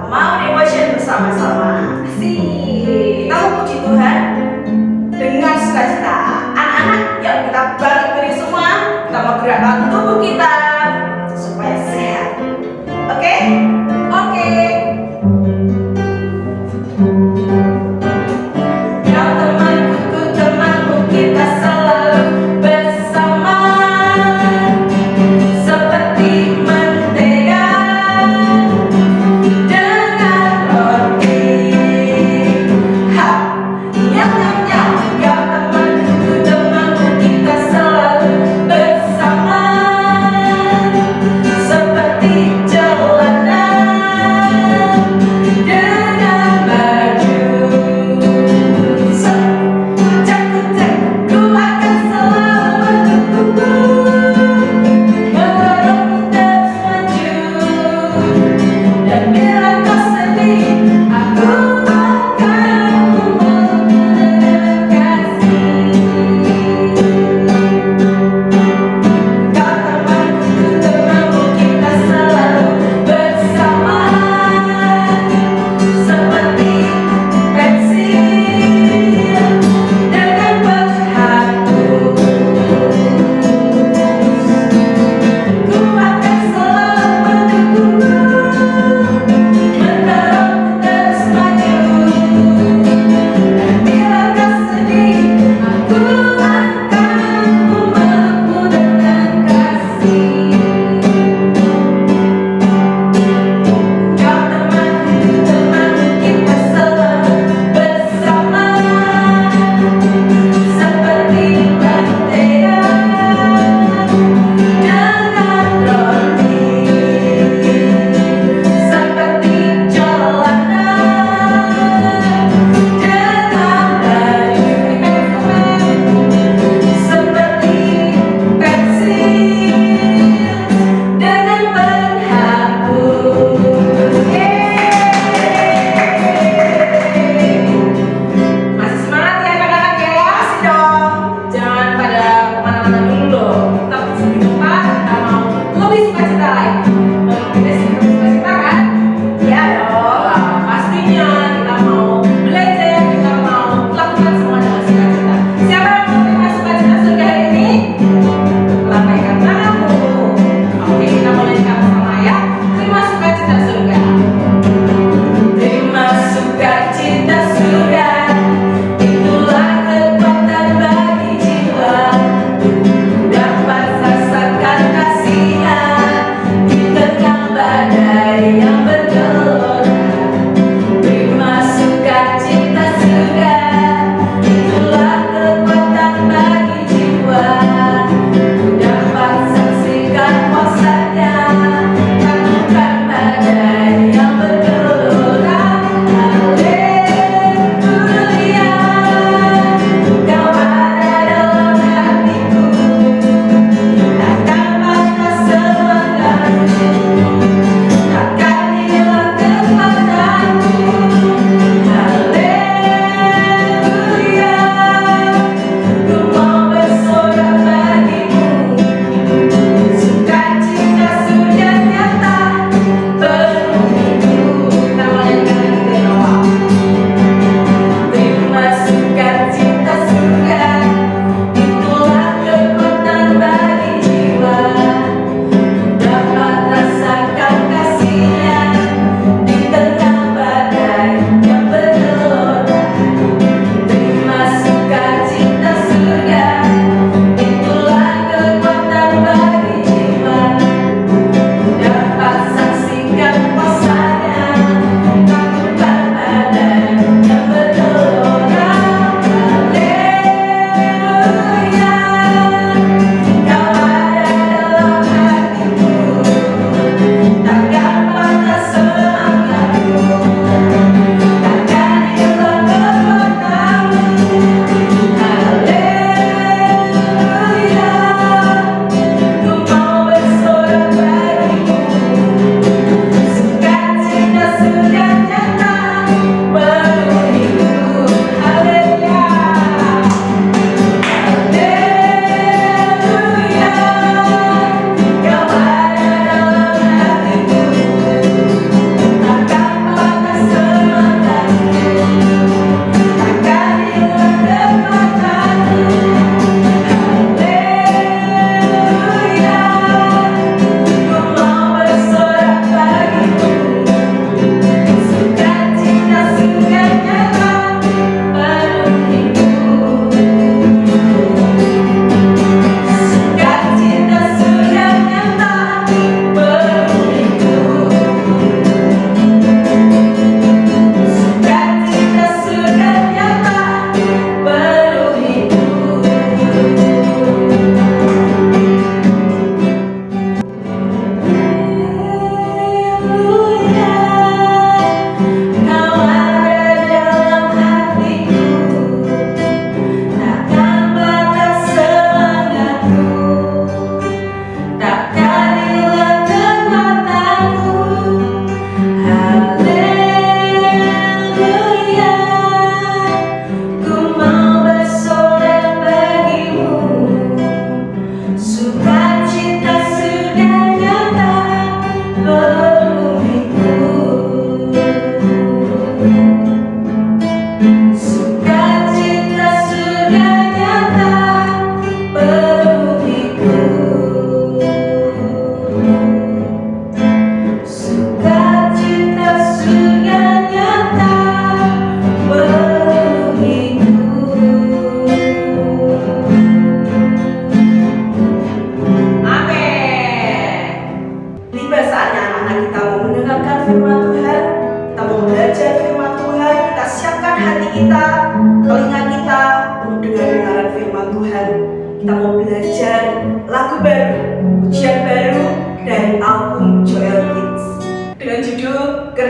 mau devotion bersama-sama. Asik. Kita mau puji Tuhan dengan sukacita. Anak-anak, yuk kita balik diri semua. Kita mau gerakkan tubuh kita supaya sehat. Oke? Oke. Kau temanku, temanku, kita selalu bersama. Seperti mentega dengan roti.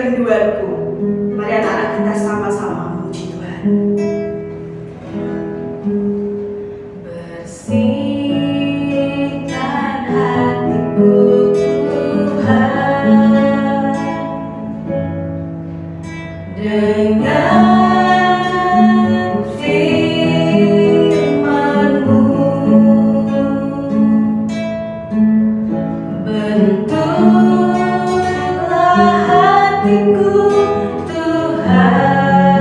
kerinduanku. Mari anak-anak kita sama-sama memuji Tuhan. Bersihkan hatiku Tuhan dengan firman-Mu, bentuklah hatiku Tuhan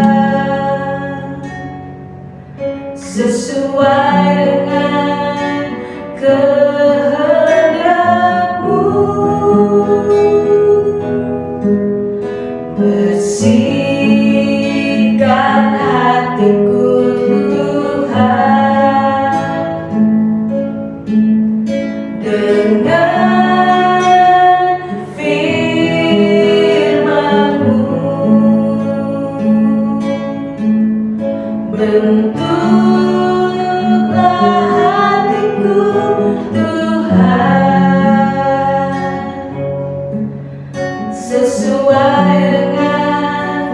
sesuai dengan kehendak-Mu. Bersihkan hatiku Tuhan dengan firman-Mu, bentuklah hatiku Tuhan sesuai dengan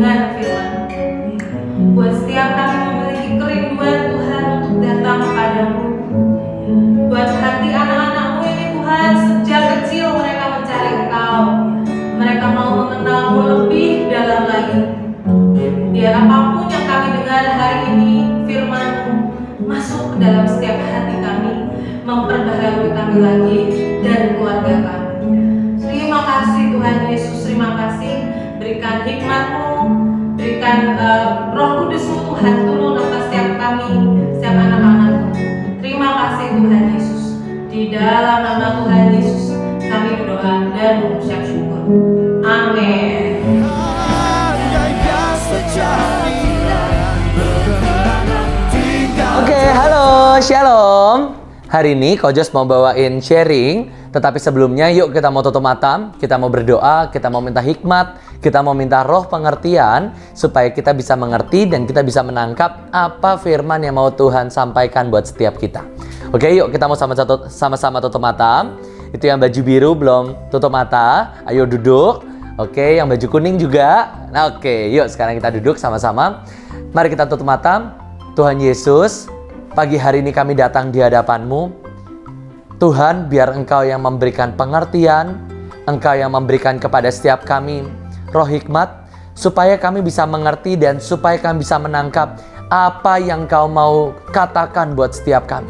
mendengar firman-Mu. Buat setiap kami memiliki kerinduan Tuhan untuk datang kepadamu. Buat hati anak-anak-Mu ini Tuhan, sejak kecil mereka mencari Engkau. Mereka mau mengenal-Mu lebih dalam lagi. Biar apapun yang kami dengar hari ini, firman-Mu masuk ke dalam setiap hati kami, memperbaharui kami lagi dan keluarga kami. Terima kasih Tuhan Yesus, terima kasih. Berikan hikmat-Mu, berikan Roh Kudus-Mu Tuhan turun atas setiap kami, setiap anak-anak-Mu. Terima kasih Tuhan Yesus. Di dalam nama Tuhan Yesus kami berdoa dan mengucap syukur. Amin. Oke, halo, shalom. Hari ini Kojos mau bawain sharing, tetapi sebelumnya yuk kita mau tutup mata, kita mau berdoa, kita mau minta hikmat, kita mau minta roh pengertian, supaya kita bisa mengerti dan kita bisa menangkap apa firman yang mau Tuhan sampaikan buat setiap kita. Oke, yuk kita mau sama-sama tutup mata. Itu yang baju biru belum tutup mata, ayo duduk. Oke, yang baju kuning juga. Nah, oke, yuk sekarang kita duduk sama-sama. Mari kita tutup mata. Tuhan Yesus, pagi hari ini kami datang di hadapan-Mu. Tuhan, biar Engkau yang memberikan pengertian, Engkau yang memberikan kepada setiap kami roh hikmat, supaya kami bisa mengerti dan supaya kami bisa menangkap apa yang Engkau mau katakan buat setiap kami.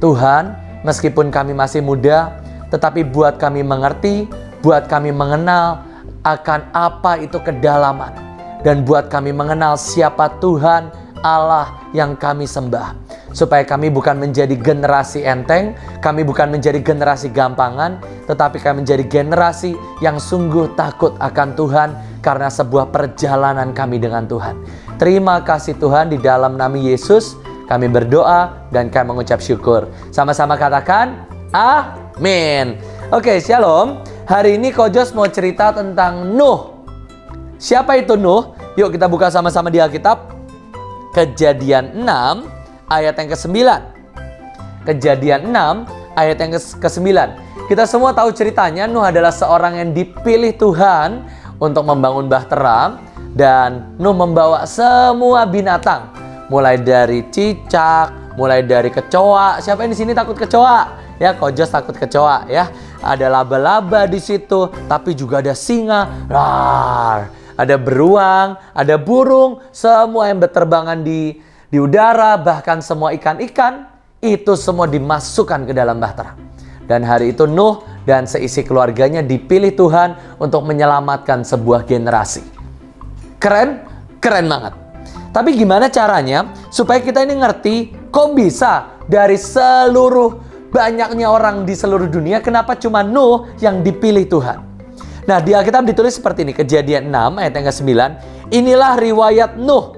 Tuhan, meskipun kami masih muda, tetapi buat kami mengerti, buat kami mengenal akan apa itu kedalaman, dan buat kami mengenal siapa Tuhan Allah yang kami sembah. Supaya kami bukan menjadi generasi enteng, kami bukan menjadi generasi gampangan, tetapi kami menjadi generasi yang sungguh takut akan Tuhan karena sebuah perjalanan kami dengan Tuhan. Terima kasih Tuhan, di dalam nama Yesus kami berdoa dan kami mengucap syukur. Sama-sama katakan amin. Oke, shalom. Hari ini Kojos mau cerita tentang Nuh. Siapa itu Nuh? Yuk kita buka sama-sama di Alkitab. Kejadian 6 ayat yang ke-9. Kejadian 6 ayat yang ke-9. Kita semua tahu ceritanya, Nuh adalah seorang yang dipilih Tuhan untuk membangun bahtera, dan Nuh membawa semua binatang, mulai dari cicak, mulai dari kecoa. Siapa yang di sini takut kecoa? Ya, Kojos takut kecoa ya. Ada laba-laba di situ, tapi juga ada singa. Rar. Ada beruang, ada burung, semua yang berterbangan di udara, bahkan semua ikan-ikan, itu semua dimasukkan ke dalam bahtera. Dan hari itu Nuh dan seisi keluarganya dipilih Tuhan untuk menyelamatkan sebuah generasi. Keren? Keren banget. Tapi gimana caranya supaya kita ini ngerti, kok bisa dari seluruh banyaknya orang di seluruh dunia, kenapa cuma Nuh yang dipilih Tuhan? Nah, di Alkitab ditulis seperti ini, Kejadian 6 ayat yang ke-9. Inilah riwayat Nuh.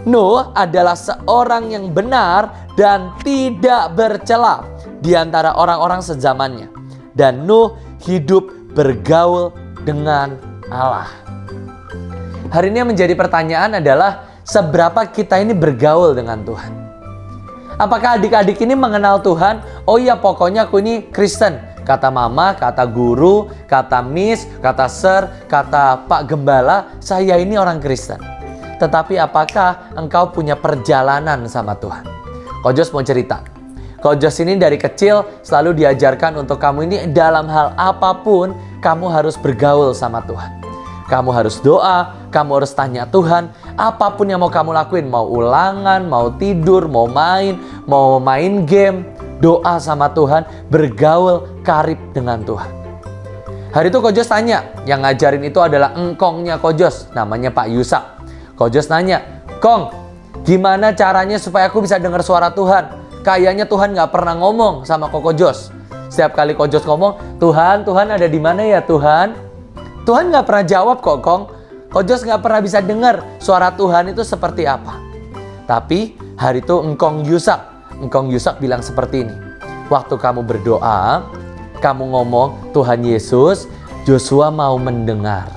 Nuh adalah seorang yang benar dan tidak bercela di antara orang-orang sezamannya. Dan Nuh hidup bergaul dengan Allah. Hari ini yang menjadi pertanyaan adalah, seberapa kita ini bergaul dengan Tuhan? Apakah adik-adik ini mengenal Tuhan? Oh iya, pokoknya aku ini Kristen. Kata mama, kata guru, kata miss, kata sir, kata pak gembala, saya ini orang Kristen. Tetapi apakah engkau punya perjalanan sama Tuhan? Kojos mau cerita. Kojos ini dari kecil selalu diajarkan untuk kamu ini dalam hal apapun, kamu harus bergaul sama Tuhan. Kamu harus doa, kamu harus tanya Tuhan, apapun yang mau kamu lakuin, mau ulangan, mau tidur, mau main game, doa sama Tuhan, bergaul karib dengan Tuhan. Hari itu Kojos tanya, yang ngajarin itu adalah engkongnya Kojos, namanya Pak Yusak. Kojos nanya, Kong, gimana caranya supaya aku bisa dengar suara Tuhan? Kayaknya Tuhan gak pernah ngomong sama Kojos. Setiap kali Kojos ngomong, Tuhan ada di mana ya Tuhan? Tuhan gak pernah jawab kok, Kong. Kojos gak pernah bisa dengar suara Tuhan itu seperti apa. Tapi hari itu Engkong Yusak bilang seperti ini. Waktu kamu berdoa, kamu ngomong, Tuhan Yesus, Joshua mau mendengar.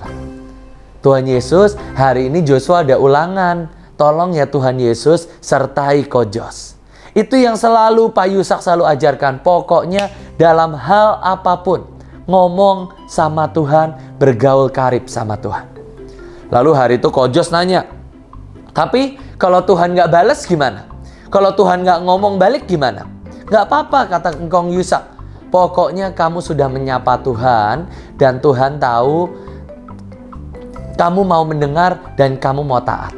Tuhan Yesus, hari ini Joshua ada ulangan. Tolong ya Tuhan Yesus, sertai Kojos. Itu yang selalu Pak Yusak selalu ajarkan. Pokoknya dalam hal apapun, ngomong sama Tuhan, bergaul karib sama Tuhan. Lalu hari itu Ko Jos nanya, tapi kalau Tuhan nggak balas gimana? Kalau Tuhan nggak ngomong balik gimana? Nggak apa-apa, kata Engkong Yusak. Pokoknya kamu sudah menyapa Tuhan dan Tuhan tahu kamu mau mendengar dan kamu mau taat.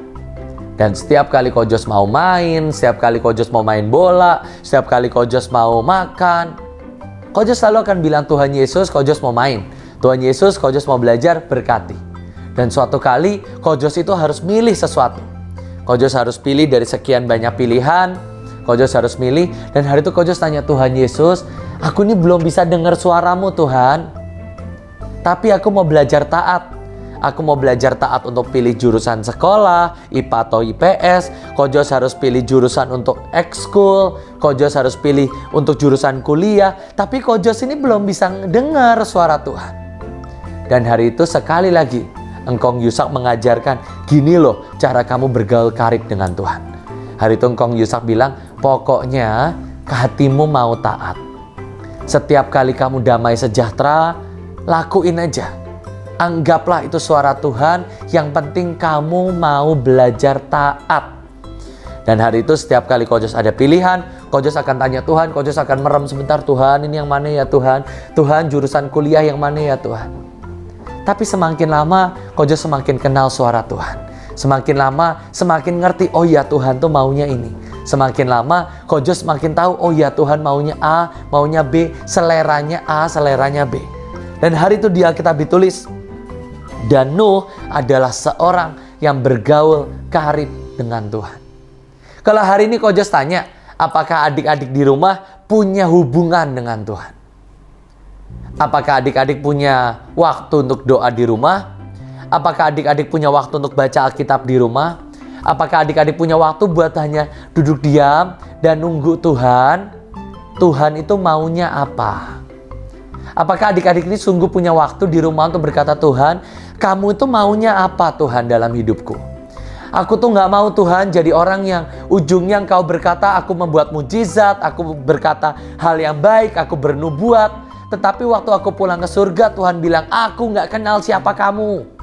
Dan setiap kali Ko Jos mau main, setiap kali Ko Jos mau main bola, setiap kali Ko Jos mau makan, Ko Jos selalu akan bilang, Tuhan Yesus, Ko Jos mau main. Tuhan Yesus, Ko Jos mau belajar, berkati. Dan suatu kali Ko Jos itu harus milih sesuatu. Ko Jos harus pilih dari sekian banyak pilihan. Ko Jos harus milih. Dan hari itu Ko Jos tanya, Tuhan Yesus, aku ini belum bisa dengar suaramu Tuhan. Tapi aku mau belajar taat. Aku mau belajar taat untuk pilih jurusan sekolah, IPA atau IPS. Ko Jos harus pilih jurusan untuk ekskul. Ko Jos harus pilih untuk jurusan kuliah. Tapi Ko Jos ini belum bisa dengar suara Tuhan. Dan hari itu sekali lagi Engkong Yusak mengajarkan, gini loh cara kamu bergaul karib dengan Tuhan. Hari itu Engkong Yusak bilang, pokoknya hatimu mau taat. Setiap kali kamu damai sejahtera, lakuin aja. Anggaplah itu suara Tuhan, yang penting kamu mau belajar taat. Dan hari itu setiap kali Ko Jos ada pilihan, Ko Jos akan tanya Tuhan, Ko Jos akan merem sebentar, Tuhan ini yang mana ya Tuhan? Tuhan jurusan kuliah yang mana ya Tuhan? Tapi semakin lama Ko Jos semakin kenal suara Tuhan. Semakin lama semakin ngerti, oh ya Tuhan tuh maunya ini. Semakin lama Ko Jos semakin tahu, oh ya Tuhan maunya A, maunya B, seleranya A, seleranya B. Dan hari itu di Alkitab ditulis, dan Nuh adalah seorang yang bergaul karib dengan Tuhan. Kalau hari ini Ko Jos tanya, apakah adik-adik di rumah punya hubungan dengan Tuhan? Apakah adik-adik punya waktu untuk doa di rumah? Apakah adik-adik punya waktu untuk baca Alkitab di rumah? Apakah adik-adik punya waktu buat hanya duduk diam dan nunggu Tuhan? Tuhan itu maunya apa? Apakah adik-adik ini sungguh punya waktu di rumah untuk berkata, Tuhan, kamu itu maunya apa Tuhan dalam hidupku? Aku tuh gak mau Tuhan jadi orang yang ujungnya Engkau berkata, aku membuat mujizat, aku berkata hal yang baik, aku bernubuat. Tetapi waktu aku pulang ke surga, Tuhan bilang, aku gak kenal siapa kamu.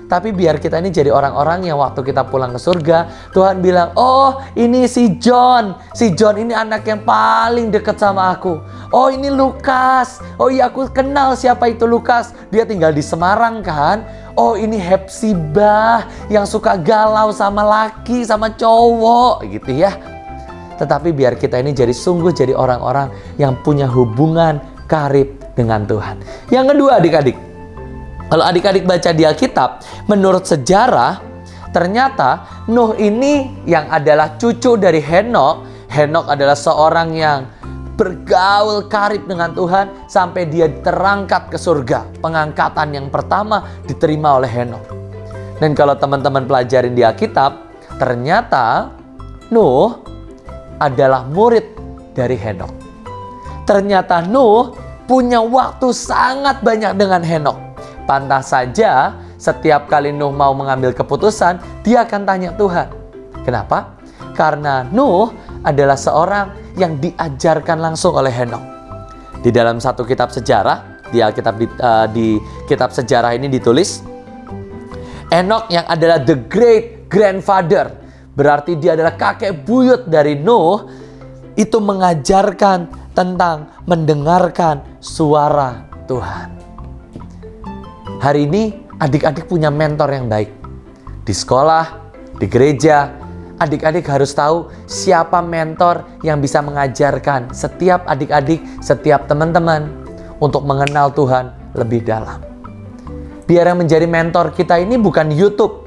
Tapi biar kita ini jadi orang-orang yang waktu kita pulang ke surga, Tuhan bilang, oh ini si John. Si John ini anak yang paling dekat sama aku. Oh ini Lukas. Oh iya aku kenal siapa itu Lukas. Dia tinggal di Semarang kan. Oh ini Hepzibah yang suka galau sama laki, sama cowok gitu ya. Tetapi biar kita ini sungguh jadi orang-orang yang punya hubungan karib dengan Tuhan. Yang kedua adik-adik, kalau adik-adik baca di Alkitab, menurut sejarah, ternyata Nuh ini yang adalah cucu dari Henok. Henok adalah seorang yang bergaul karib dengan Tuhan sampai dia terangkat ke surga. Pengangkatan yang pertama diterima oleh Henok. Dan kalau teman-teman pelajarin di Alkitab, ternyata Nuh adalah murid dari Henok. Ternyata Nuh punya waktu sangat banyak dengan Henok. Pantas saja setiap kali Nuh mau mengambil keputusan, dia akan tanya Tuhan. Kenapa? Karena Nuh adalah seorang yang diajarkan langsung oleh Henok. Di dalam satu kitab sejarah, di Alkitab di kitab sejarah ini ditulis, Henok yang adalah the great grandfather, berarti dia adalah kakek buyut dari Nuh, itu mengajarkan tentang mendengarkan suara Tuhan. Hari ini adik-adik punya mentor yang baik. Di sekolah, di gereja, adik-adik harus tahu siapa mentor yang bisa mengajarkan setiap adik-adik, setiap teman-teman untuk mengenal Tuhan lebih dalam. Biar yang menjadi mentor kita ini bukan YouTube.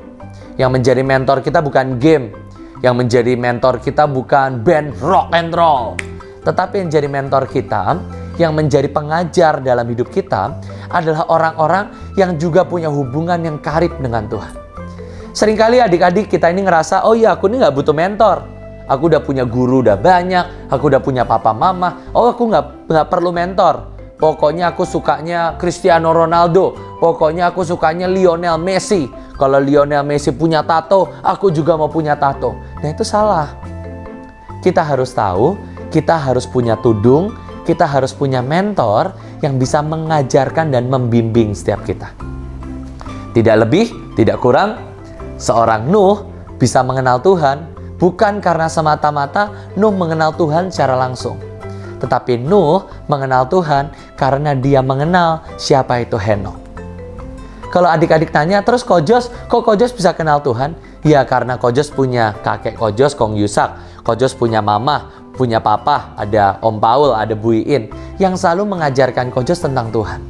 Yang menjadi mentor kita bukan game. Yang menjadi mentor kita bukan band rock and roll. Tetapi yang jadi mentor kita, yang menjadi pengajar dalam hidup kita adalah orang-orang yang juga punya hubungan yang karib dengan Tuhan. Seringkali adik-adik kita ini ngerasa, oh iya aku ini gak butuh mentor. Aku udah punya guru udah banyak, aku udah punya papa mama, oh aku gak perlu mentor. Pokoknya aku sukanya Cristiano Ronaldo, pokoknya aku sukanya Lionel Messi. Kalau Lionel Messi punya tato, aku juga mau punya tato. Nah itu salah. Kita harus tahu, kita harus punya tudung, kita harus punya mentor yang bisa mengajarkan dan membimbing setiap kita. Tidak lebih, Tidak kurang, seorang Nuh bisa mengenal Tuhan bukan karena semata-mata Nuh mengenal Tuhan secara langsung. Tetapi Nuh mengenal Tuhan karena dia mengenal siapa itu Henokh. Kalau adik-adik tanya, terus Kojos, kok Kojos bisa kenal Tuhan? Ya karena Kojos punya kakek Kojos, Kong Yusak. Kojos punya mama, punya papa, ada Om Paul, ada Bu Iin, yang selalu mengajarkan Kojos tentang Tuhan.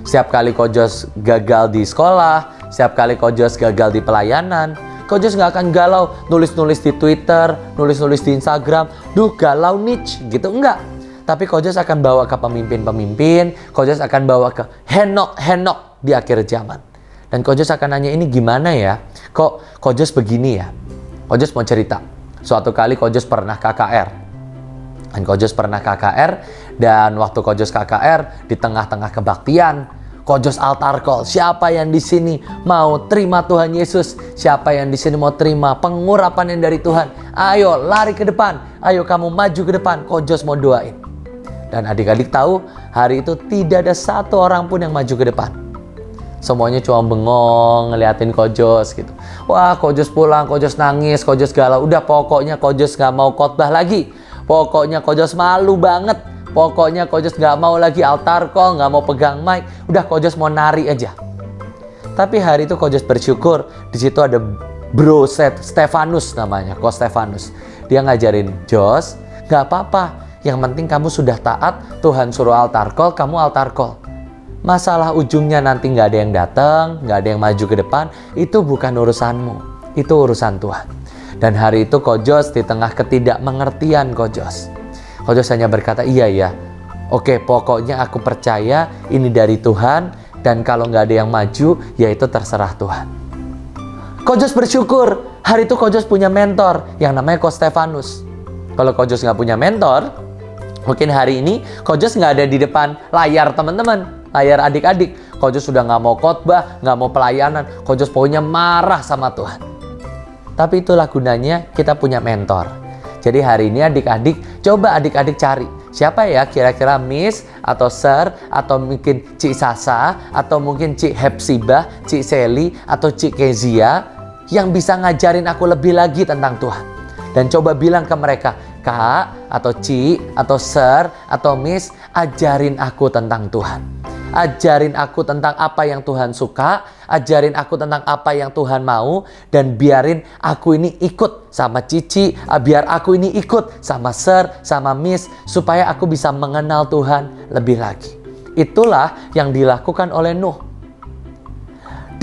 Setiap kali Kojos gagal di sekolah, setiap kali Kojos gagal di pelayanan, Kojos nggak akan galau nulis-nulis di Twitter, nulis-nulis di Instagram, duh galau niche, gitu, enggak. Tapi Kojos akan bawa ke pemimpin-pemimpin, Kojos akan bawa ke Henokh di akhir zaman. Dan Kojos akan nanya, ini gimana ya? Kok Kojos begini ya? Kojos mau cerita. Suatu kali Kojos pernah KKR. Dan Kojos pernah KKR, dan waktu Kojos KKR, di tengah-tengah kebaktian, Kojos altar call. Siapa yang di sini mau terima Tuhan Yesus? Siapa yang di sini mau terima pengurapan yang dari Tuhan? Ayo lari ke depan. Ayo kamu maju ke depan. Kojos mau doain. Dan adik-adik tahu, hari itu tidak ada satu orang pun yang maju ke depan. Semuanya cuma bengong ngeliatin Kojos gitu. Wah, Kojos pulang, Kojos nangis, Kojos galau. Udah pokoknya Kojos gak mau khotbah lagi. Pokoknya Kojos malu banget. Pokoknya Kojos gak mau lagi altar call, gak mau pegang mic. Udah Kojos mau nari aja. Tapi hari itu Kojos bersyukur. Di situ ada Bro Stefanus namanya, Ko Stefanus. Dia ngajarin, Jos, gak apa-apa. Yang penting kamu sudah taat, Tuhan suruh altar call, kamu altar call. Masalah ujungnya nanti nggak ada yang datang, nggak ada yang maju ke depan, itu bukan urusanmu, itu urusan Tuhan. Dan hari itu Kojos di tengah ketidakmengertian Kojos hanya berkata, iya ya, oke, pokoknya aku percaya ini dari Tuhan, dan kalau nggak ada yang maju, ya itu terserah Tuhan. Kojos bersyukur, hari itu Kojos punya mentor yang namanya Ko Stefanus. Kalau Kojos nggak punya mentor, mungkin hari ini Kojos nggak ada di depan layar teman-teman, layar adik-adik. Kojos sudah nggak mau khotbah, nggak mau pelayanan. Kojos pokoknya marah sama Tuhan. Tapi itulah gunanya kita punya mentor. Jadi hari ini adik-adik, coba adik-adik cari. Siapa ya kira-kira Miss atau Sir atau mungkin Cik Sasa atau mungkin Cik Hepsibah, Cik Sally atau Cik Kezia yang bisa ngajarin aku lebih lagi tentang Tuhan. Dan coba bilang ke mereka, Kak, atau Ci, atau Sir, atau Miss, ajarin aku tentang Tuhan. Ajarin aku tentang apa yang Tuhan suka, ajarin aku tentang apa yang Tuhan mau, dan biarin aku ini ikut sama Cici, biar aku ini ikut sama Sir, sama Miss, supaya aku bisa mengenal Tuhan lebih lagi. Itulah yang dilakukan oleh Nuh.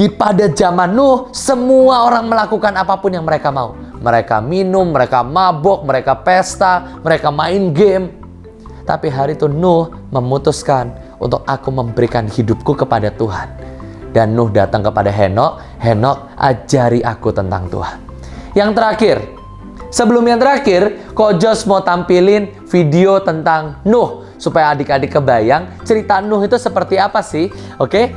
Pada zaman Nuh, semua orang melakukan apapun yang mereka mau. Mereka minum, mereka mabok, mereka pesta, mereka main game. Tapi hari itu Nuh memutuskan untuk aku memberikan hidupku kepada Tuhan. Dan Nuh datang kepada Henokh, Henokh ajari aku tentang Tuhan. Yang terakhir, sebelum yang terakhir, Kojos mau tampilin video tentang Nuh. Supaya adik-adik kebayang cerita Nuh itu seperti apa sih. Oke,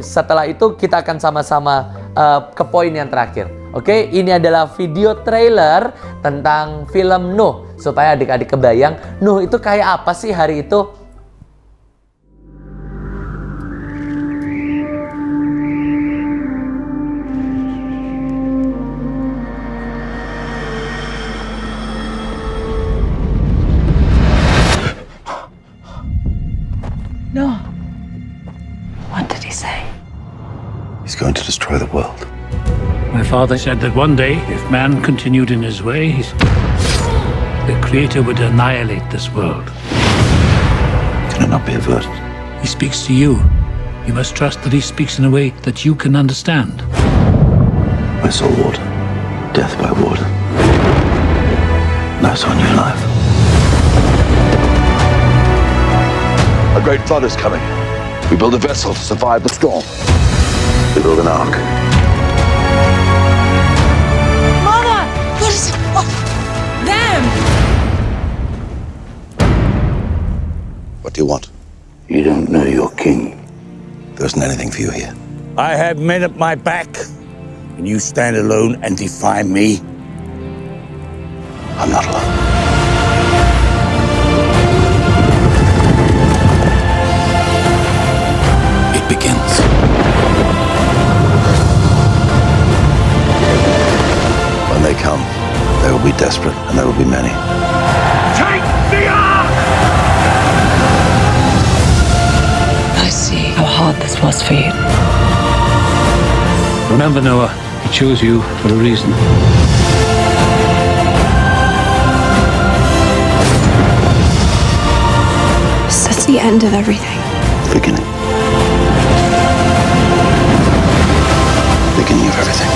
setelah itu kita akan sama-sama ke poin yang terakhir. Oke, ini adalah video trailer tentang film Nuh. Supaya adik-adik kebayang Nuh itu kayak apa sih hari itu. No. What did he say? He's going to destroy the world. My father said that one day, if man continued in his ways, the Creator would annihilate this world. Can it not be averted? He speaks to you. You must trust that he speaks in a way that you can understand. I saw water, death by water. Now I saw new life. A great flood is coming. We build a vessel to survive the storm. We build an ark. Mama! What is it? What? Them! What do you want? You don't know your king. There isn't anything for you here. I have men at my back, and you stand alone and defy me? I'm not alone. It begins. be desperate, and there will be many. Take the ark! I see how hard this was for you. Remember, Noah, he chose you for a reason. Is this the end of everything? Beginning. Beginning of everything.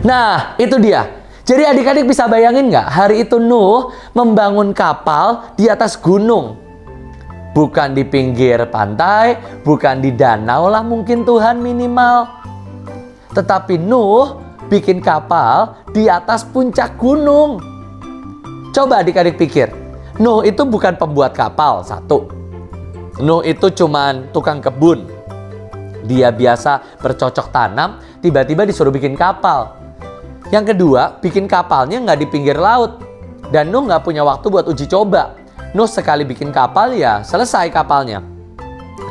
Nah, itu dia. Jadi adik-adik bisa bayangin nggak? Hari itu Nuh membangun kapal di atas gunung. Bukan di pinggir pantai, bukan di danau lah mungkin Tuhan minimal. Tetapi Nuh bikin kapal di atas puncak gunung. Coba adik-adik pikir. Nuh itu bukan pembuat kapal, satu. Nuh itu cuman tukang kebun. Dia biasa bercocok tanam, tiba-tiba disuruh bikin kapal. Yang kedua, bikin kapalnya nggak di pinggir laut. Dan Nuh nggak punya waktu buat uji coba. Nuh sekali bikin kapal ya selesai kapalnya.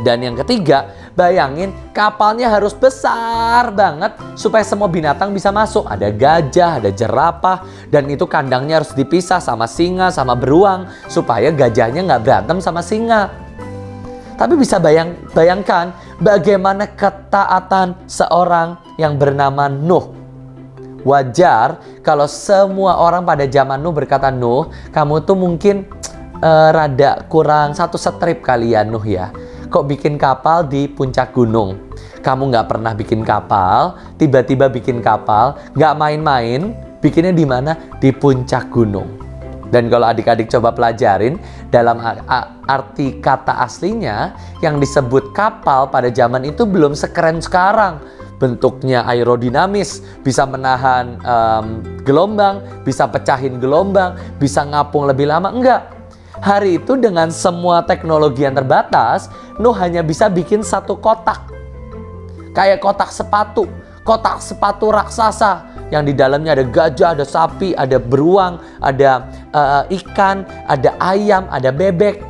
Dan yang ketiga, bayangin kapalnya harus besar banget supaya semua binatang bisa masuk. Ada gajah, ada jerapah, dan itu kandangnya harus dipisah sama singa, sama beruang. Supaya gajahnya nggak berantem sama singa. Tapi bisa bayangkan bagaimana ketaatan seorang yang bernama Nuh. Wajar kalau semua orang pada zaman Nuh berkata, Nuh, kamu tuh mungkin rada kurang satu strip kali ya Nuh ya. Kok bikin kapal di puncak gunung? Kamu nggak pernah bikin kapal, tiba-tiba bikin kapal, nggak main-main, bikinnya di mana? Di puncak gunung. Dan kalau adik-adik coba pelajarin, dalam arti kata aslinya, yang disebut kapal pada zaman itu belum sekeren sekarang. Bentuknya aerodinamis, bisa menahan gelombang, bisa pecahin gelombang, bisa ngapung lebih lama. Enggak. Hari itu dengan semua teknologi yang terbatas, Nuh hanya bisa bikin satu kotak. Kayak kotak sepatu raksasa. Yang di dalamnya ada gajah, ada sapi, ada beruang, ada ikan, ada ayam, ada bebek.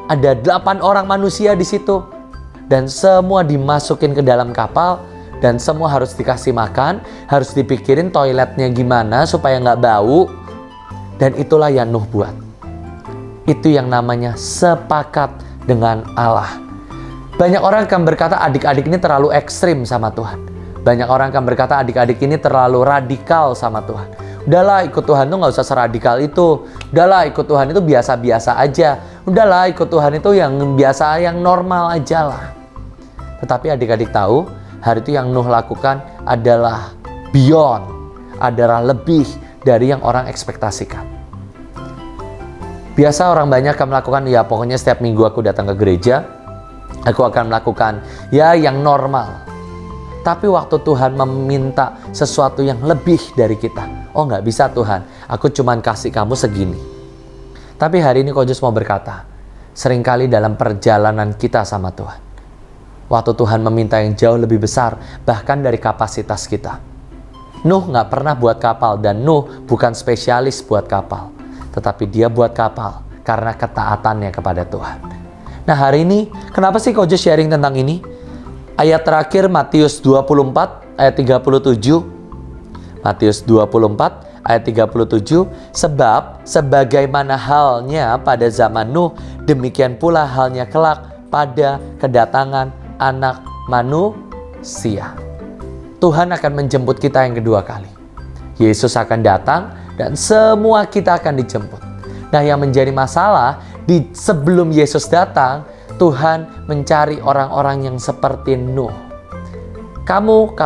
Ada 8 orang manusia di situ. Dan semua dimasukin ke dalam kapal. Dan semua harus dikasih makan, harus dipikirin toiletnya gimana supaya nggak bau. Dan itulah yang Nuh buat. Itu yang namanya sepakat dengan Allah. Banyak orang akan berkata adik-adik ini terlalu ekstrim sama Tuhan. Banyak orang akan berkata adik-adik ini terlalu radikal sama Tuhan. Udahlah ikut Tuhan tuh nggak usah seradikal itu. Udahlah ikut Tuhan itu biasa-biasa aja. Udahlah ikut Tuhan itu yang biasa, yang normal aja lah. Tetapi adik-adik tahu, hari itu yang Nuh lakukan adalah beyond, adalah lebih dari yang orang ekspektasikan. Biasa orang banyak akan melakukan, ya pokoknya setiap minggu aku datang ke gereja, aku akan melakukan ya yang normal. Tapi waktu Tuhan meminta sesuatu yang lebih dari kita, oh nggak bisa Tuhan, aku cuman kasih kamu segini. Tapi hari ini Kojus mau berkata, seringkali dalam perjalanan kita sama Tuhan, waktu Tuhan meminta yang jauh lebih besar, bahkan dari kapasitas kita. Nuh nggak pernah buat kapal, dan Nuh bukan spesialis buat kapal. Tetapi dia buat kapal karena ketaatannya kepada Tuhan. Nah hari ini, kenapa sih Kojus sharing tentang ini? Ayat terakhir Matius 24 ayat 37. Matius 24 ayat 37. Sebab sebagaimana halnya pada zaman Nuh, demikian pula halnya kelak pada kedatangan Anak Manusia. Tuhan akan menjemput kita yang kedua kali. Yesus akan datang dan semua kita akan dijemput. Nah yang menjadi masalah, sebelum Yesus datang, Tuhan mencari orang-orang yang seperti Nuh. Kamu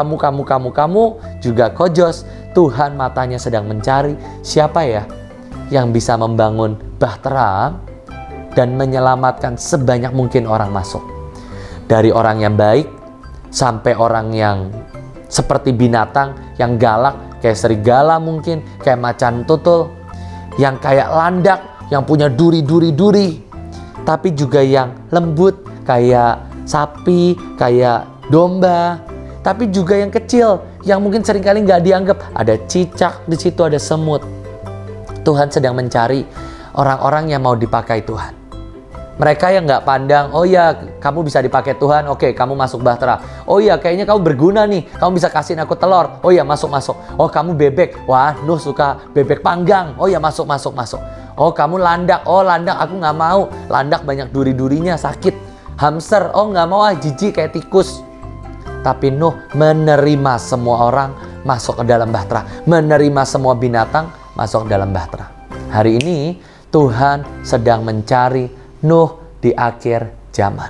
juga Kojos, Tuhan matanya sedang mencari siapa ya yang bisa membangun bahtera dan menyelamatkan sebanyak mungkin orang masuk. Dari orang yang baik sampai orang yang seperti binatang yang galak, kayak serigala mungkin, kayak macan tutul, yang kayak landak, yang punya duri-duri, tapi juga yang lembut, kayak sapi, kayak domba, tapi juga yang kecil, yang mungkin seringkali nggak dianggap. Ada cicak di situ, ada semut. Tuhan sedang mencari orang-orang yang mau dipakai Tuhan. Mereka yang nggak pandang, oh ya kamu bisa dipakai Tuhan, oke kamu masuk Bahtera. Oh ya kayaknya kamu berguna nih, kamu bisa kasihin aku telur. Oh ya masuk. Oh kamu bebek, wah Nuh suka bebek panggang. Oh ya masuk. Oh kamu landak, oh landak aku nggak mau. Landak banyak duri-durinya sakit. Hamster, oh nggak mau jijik kayak tikus. Tapi Nuh menerima semua orang masuk ke dalam Bahtera. Menerima semua binatang masuk ke dalam Bahtera. Hari ini Tuhan sedang mencari Nuh di akhir zaman.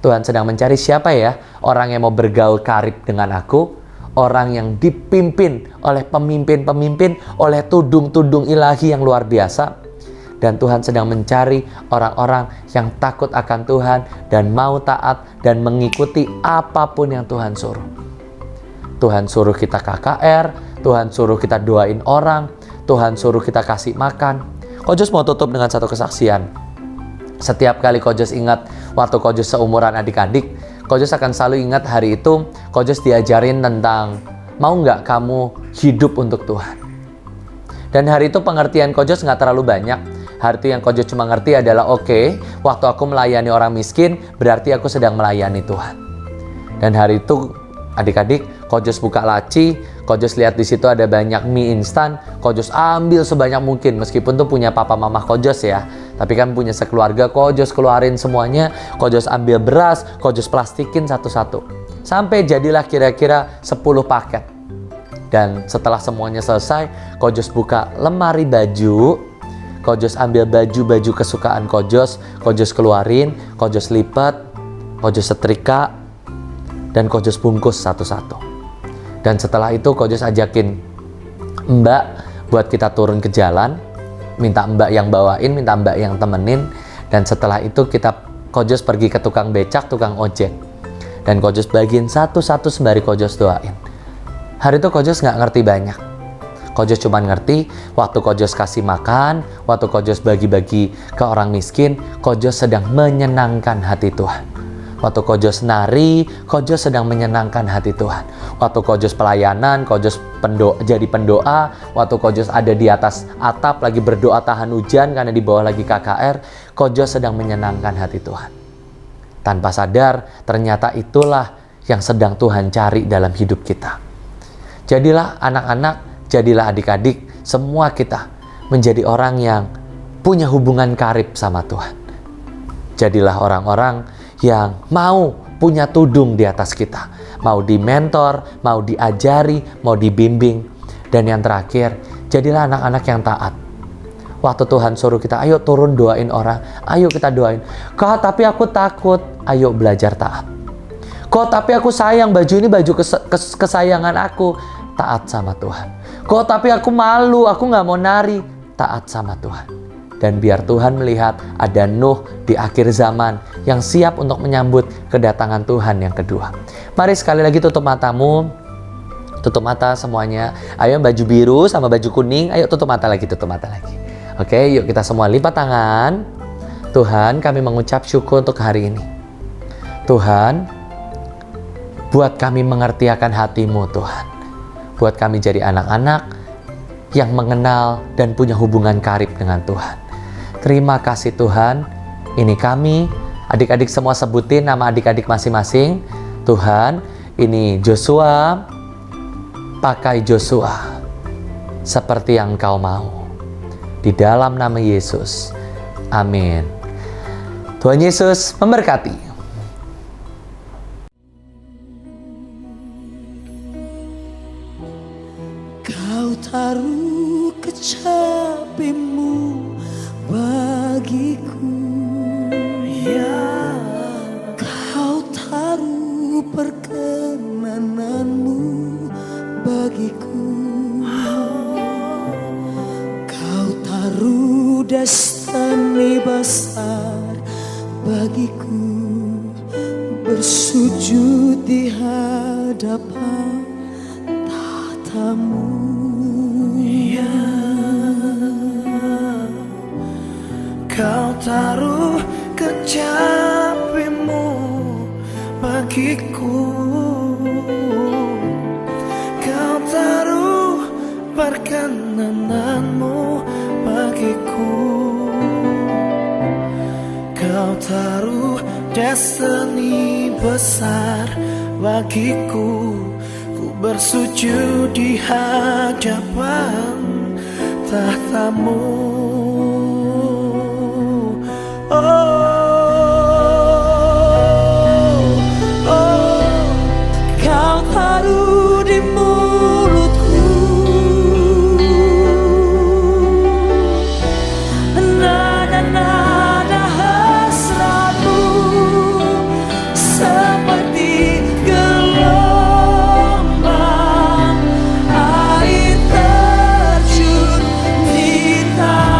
Tuhan sedang mencari siapa ya orang yang mau bergaul karib dengan aku, orang yang dipimpin oleh pemimpin-pemimpin, oleh tudung-tudung ilahi yang luar biasa. Dan Tuhan sedang mencari orang-orang yang takut akan Tuhan dan mau taat dan mengikuti apapun yang Tuhan suruh. Tuhan suruh kita KKR, Tuhan suruh kita doain orang, Tuhan suruh kita kasih makan. Kojos mau tutup dengan satu kesaksian. Setiap kali Kojos ingat waktu Kojos seumuran adik-adik, Kojos akan selalu ingat hari itu Kojos diajarin tentang mau nggak kamu hidup untuk Tuhan. Dan hari itu pengertian Kojos nggak terlalu banyak. Hari itu yang Kojos cuma ngerti adalah oke, waktu aku melayani orang miskin berarti aku sedang melayani Tuhan. Dan hari itu adik-adik, Kojos buka laci, Kojos lihat di situ ada banyak mie instan, Kojos ambil sebanyak mungkin meskipun tuh punya papa mama Kojos ya. Tapi kan punya sekeluarga, Kojos keluarin semuanya, Kojos ambil beras, Kojos plastikin satu-satu. Sampai jadilah kira-kira 10 paket. Dan setelah semuanya selesai, Kojos buka lemari baju, Kojos ambil baju-baju kesukaan Kojos keluarin, Kojos lipat, Kojos setrika, dan Kojos bungkus satu-satu. Dan setelah itu Kojos ajakin Mbak buat kita turun ke jalan, minta Mbak yang bawain, minta Mbak yang temenin. Dan setelah itu Kojos pergi ke tukang becak, tukang ojek. Dan Kojos bagiin satu-satu sembari Kojos doain. Hari itu Kojos nggak ngerti banyak. Kojos cuma ngerti waktu Kojos kasih makan, waktu Kojos bagi-bagi ke orang miskin, Kojos sedang menyenangkan hati Tuhan. Waktu Kojos nari, Kojos sedang menyenangkan hati Tuhan. Waktu Kojos pelayanan, Kojos jadi pendoa. Waktu Kojos ada di atas atap lagi berdoa tahan hujan karena di bawah lagi KKR, Kojos sedang menyenangkan hati Tuhan. Tanpa sadar, ternyata itulah yang sedang Tuhan cari dalam hidup kita. Jadilah anak-anak, jadilah adik-adik, semua kita menjadi orang yang punya hubungan karib sama Tuhan. Jadilah orang-orang yang mau punya tudung di atas kita. Mau dimentor, mau diajari, mau dibimbing. Dan yang terakhir, jadilah anak-anak yang taat. Waktu Tuhan suruh kita, ayo turun doain orang, ayo kita doain. Kok tapi aku takut, ayo belajar taat. Kok tapi aku sayang, baju ini baju kesayangan aku, taat sama Tuhan. Kok tapi aku malu, aku gak mau nari, taat sama Tuhan. Dan biar Tuhan melihat ada Nuh di akhir zaman yang siap untuk menyambut kedatangan Tuhan yang kedua. Mari sekali lagi tutup matamu. Tutup mata semuanya. Ayo baju biru sama baju kuning. Ayo tutup mata lagi, tutup mata lagi. Oke, yuk kita semua lipat tangan. Tuhan, kami mengucap syukur untuk hari ini. Tuhan, buat kami mengerti akan hati-Mu Tuhan. Buat kami jadi anak-anak yang mengenal dan punya hubungan karib dengan Tuhan. Terima kasih Tuhan, ini kami, adik-adik semua sebutin nama adik-adik masing-masing. Tuhan, ini Joshua, pakai Joshua seperti yang Engkau mau. Di dalam nama Yesus, amin. Tuhan Yesus memberkati. Kau taruh kecapimu bagiku, ya. Kau taruh perkenananmu bagiku. Kau taruh destiny besar bagiku, bersujud di hadapan tahta-Mu, ya. Kau taruh kecapimu bagiku, Kau taruh perkenananmu bagiku. Kau taruh destiny besar bagiku. Ku bersujud di hadapan tahtamu. Kau taruh di mulutku nada-nada hasratmu, seperti gelombang air terjun di tanah.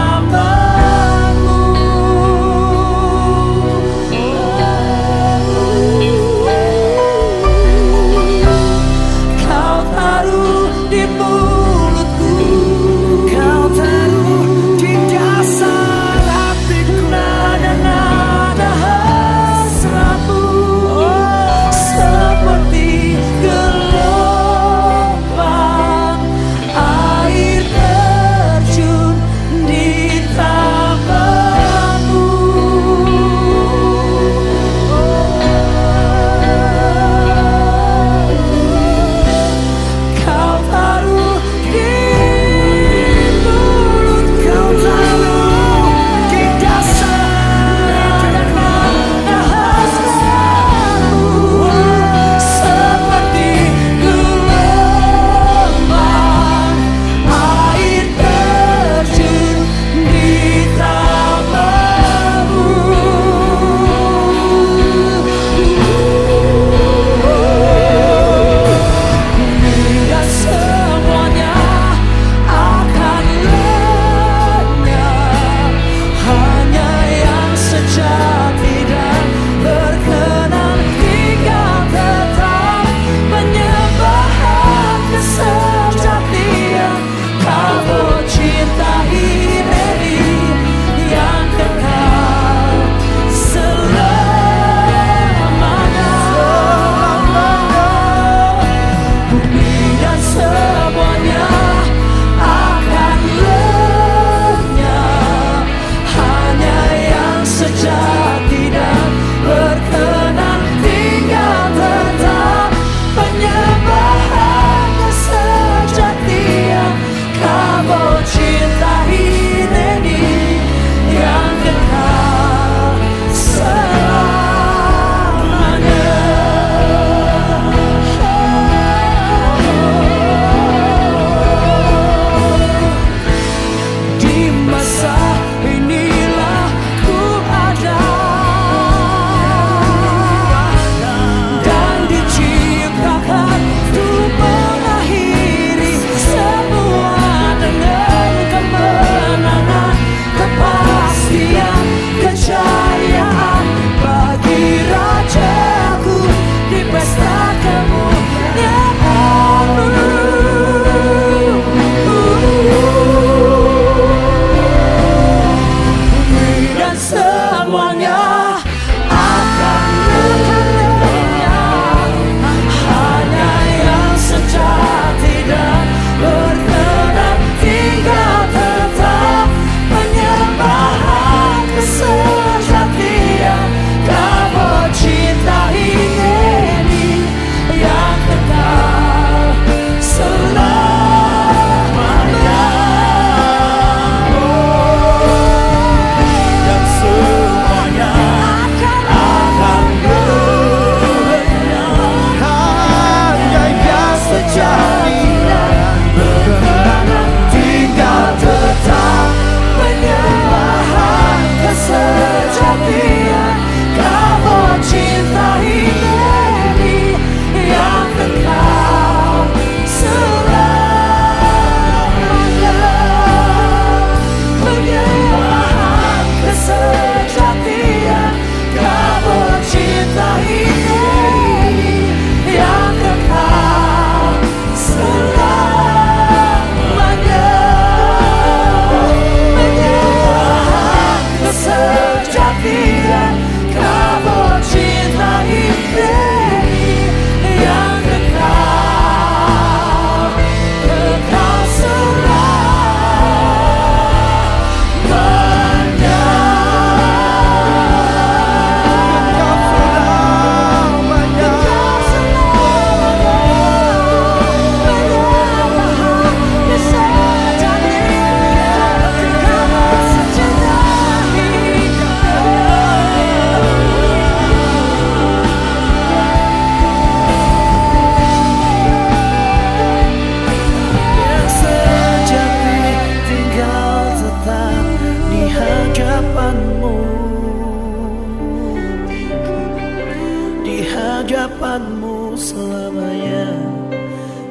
hadapanmu selamanya,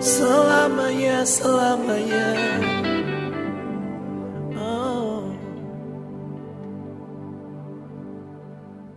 selamanya, selamanya.